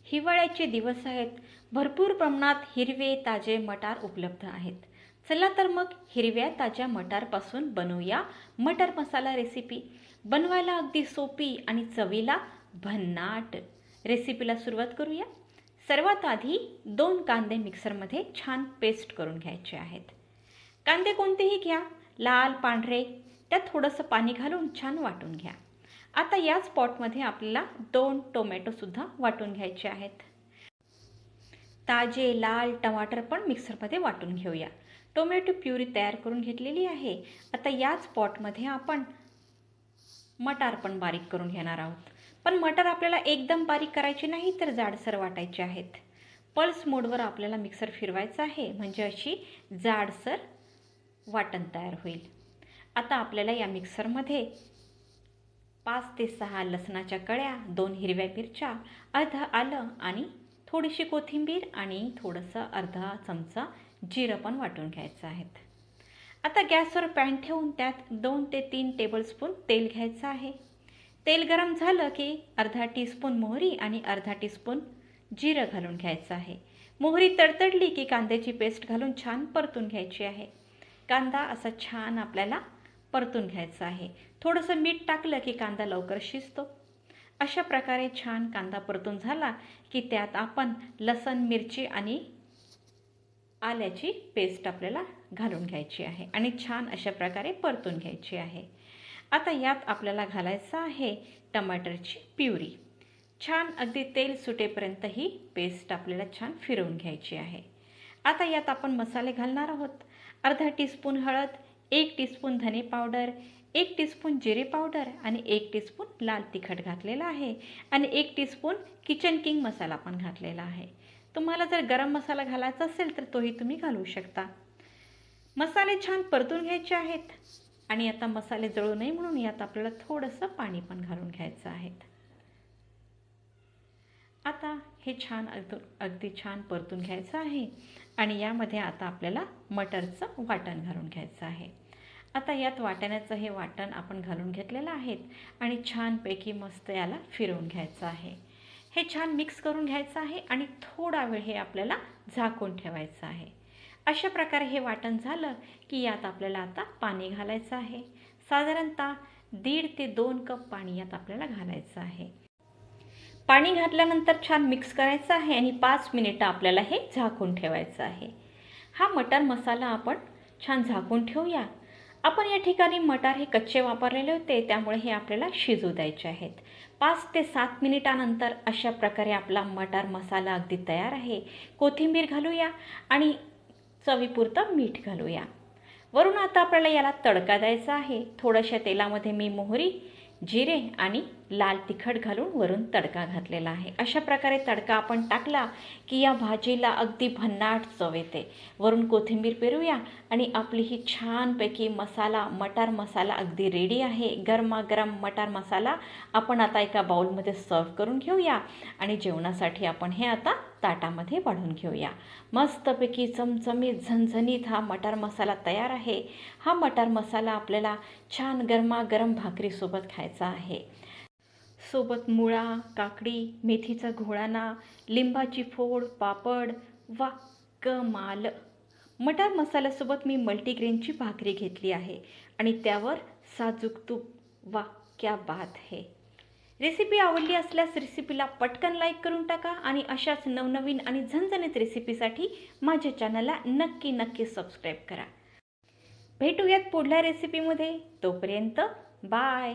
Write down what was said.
हिवाळ्याचे दिवस आहेत. भरपूर प्रमाणात हिरवे ताजे मटार उपलब्ध आहेत. चला तर मग हिरव्या ताज्या मटारपासून बनवूया मटर मसाला रेसिपी. बनवायला अगदी सोपी आणि चवीला भन्नाट. रेसिपीला सुरुवात करूया. सर्वात आधी 2 कांदे मिक्सरमध्ये छान पेस्ट करून घ्यायचे आहेत. कांदे कोणतेही घ्या, लाल पांढरे. त्यात थोडंसं पाणी घालून छान वाटून घ्या. आता याच पॉटमध्ये आपल्याला 2 टोमॅटोसुद्धा वाटून घ्यायचे आहेत. ताजे लाल टमाटर पण मिक्सरमध्ये वाटून घेऊया. टोमॅटो प्युरी तयार करून घेतलेली आहे. आता याच पॉटमध्ये आपण मटार पण बारीक करून घेणार आहोत. पण मटार आपल्याला एकदम बारीक करायचे नाही, तर जाडसर वाटायचे आहेत. पल्स मोडवर आपल्याला मिक्सर फिरवायचं आहे, म्हणजे अशी जाडसर वाटण तयार होईल. आता आपल्याला या मिक्सरमध्ये 5 ते 6 लसणाच्या कळ्या, 2 हिरव्या मिरच्या, अर्धा आलं आणि थोडीशी कोथिंबीर आणि थोडंसं अर्धा चमचा जिरं पण वाटून घ्यायचं आहे. आता गॅसवर पॅन ठेवून त्यात 2 ते 3 टेबलस्पून तेल घ्यायचं आहे. तेल गरम झालं की अर्धा टीस्पून मोहरी आणि अर्धा टीस्पून जिरं घालून घ्यायचं आहे. मोहरी तडतडली की कांद्याची पेस्ट घालून छान परतून घ्यायची आहे. कांदा असा छान आपल्याला परतून घ्यायचा आहे. थोडंसं मीठ टाकलं की कांदा लवकर शिजतो. अशा प्रकारे छान कांदा परतून झाला की त्यात आपण लसण, मिरची आणि आल्याची पेस्ट आपल्याला घालून घ्यायची आहे आणि छान अशा प्रकारे परतून घ्यायची आहे. आता यात आपल्याला घालायचं आहे टमाटरची प्युरी. छान अगदी तेल सुटेपर्यंत ही पेस्ट आपल्याला छान फिरवून घ्यायची आहे. आता यात आपण मसाले घालणार आहोत. अर्धा टीस्पून हळद, 1 टीस्पून धने पावडर, 1 टीस्पून जिरे पावडर आणि 1 टीस्पून लाल तिखट घातलेला आहे आणि 1 टीस्पून किचन किंग मसाला पण घातलेला आहे. तुम्हाला जर गरम मसाला घालायचा असेल तर तोही तुम्ही घालू शकता. मसाले छान परतून घ्यायचे आहेत आणि आता मसाले जळू नये म्हणून यात आपल्याला थोडंसं पाणी पण घालून घ्यायचं आहे. आता हे छान अगदी छान परतून घ्यायचं आहे आणि यामध्ये आता आपल्याला मटरचं वाटण घालून घ्यायचं आहे. आता यात वाटण्याचं हे वाटण आपण घालून घेतलेलं आहे आणि छानपैकी मस्त याला फिरवून घ्यायचं आहे. हे छान मिक्स करून घ्यायचं आहे आणि थोडा वेळ हे आपल्याला झाकून ठेवायचं आहे. अशा प्रकारे हे वाटण झालं की यात आपल्याला आता पाणी घालायचं आहे. साधारणतः 1.5 ते 2 कप पाणी यात आपल्याला घालायचं आहे. पाणी घातल्यानंतर छान मिक्स करायचं आहे आणि 5 मिनिटं आपल्याला हे झाकून ठेवायचं आहे. हा मटार मसाला आपण छान झाकून ठेवूया. आपण या ठिकाणी मटार हे कच्चे वापरलेले होते, त्यामुळे हे आपल्याला शिजू द्यायचे आहेत. 5 ते 7 मिनिटानंतर अशा प्रकारे आपला मटार मसाला अगदी तयार आहे. कोथिंबीर घालूया आणि चवीपुरतं मीठ घालूया. वरून आता आपल्याला याला तडका द्यायचा आहे. थोड्याशा तेलामध्ये मी मोहरी, जिरे आणि लाल तिखट घालून वरून तडका घातलेला आहे. अशा प्रकारे तडका आपण टाकला की या भाजीला अगदी भन्नाट चव येते. वरून कोथिंबीर पेरूया आणि आपली ही छानपैकी मटार मसाला अगदी रेडी आहे. गरमागरम मटार मसाला आपण आता एका बाउलमध्ये सर्व करून घेऊया आणि जेवणासाठी आपण हे आता ताटामध्ये वाढून घेऊया. मस्तपैकी चमचमीत झणझणीत हा मटार मसाला तयार आहे. हा मटार मसाला आपल्याला छान गरमागरम भाकरीसोबत खायचा आहे. सोबत मुळा, काकडी, मेथीचा घोळाना, लिंबाची फोड, पापड. वा कमाल. मटार मसाल्यासोबत मी मल्टीग्रेनची भाकरी घेतली आहे आणि त्यावर साजूक तूप. वा क्या बात है. रेसिपी आवडली असल्यास रेसिपीला पटकन लाईक करून टाका आणि अशाच नवनवीन आणि झणझणीत रेसिपीसाठी माझ्या चॅनलला नक्की सबस्क्राईब करा. भेटूयात पुढल्या रेसिपीमध्ये. तोपर्यंत बाय.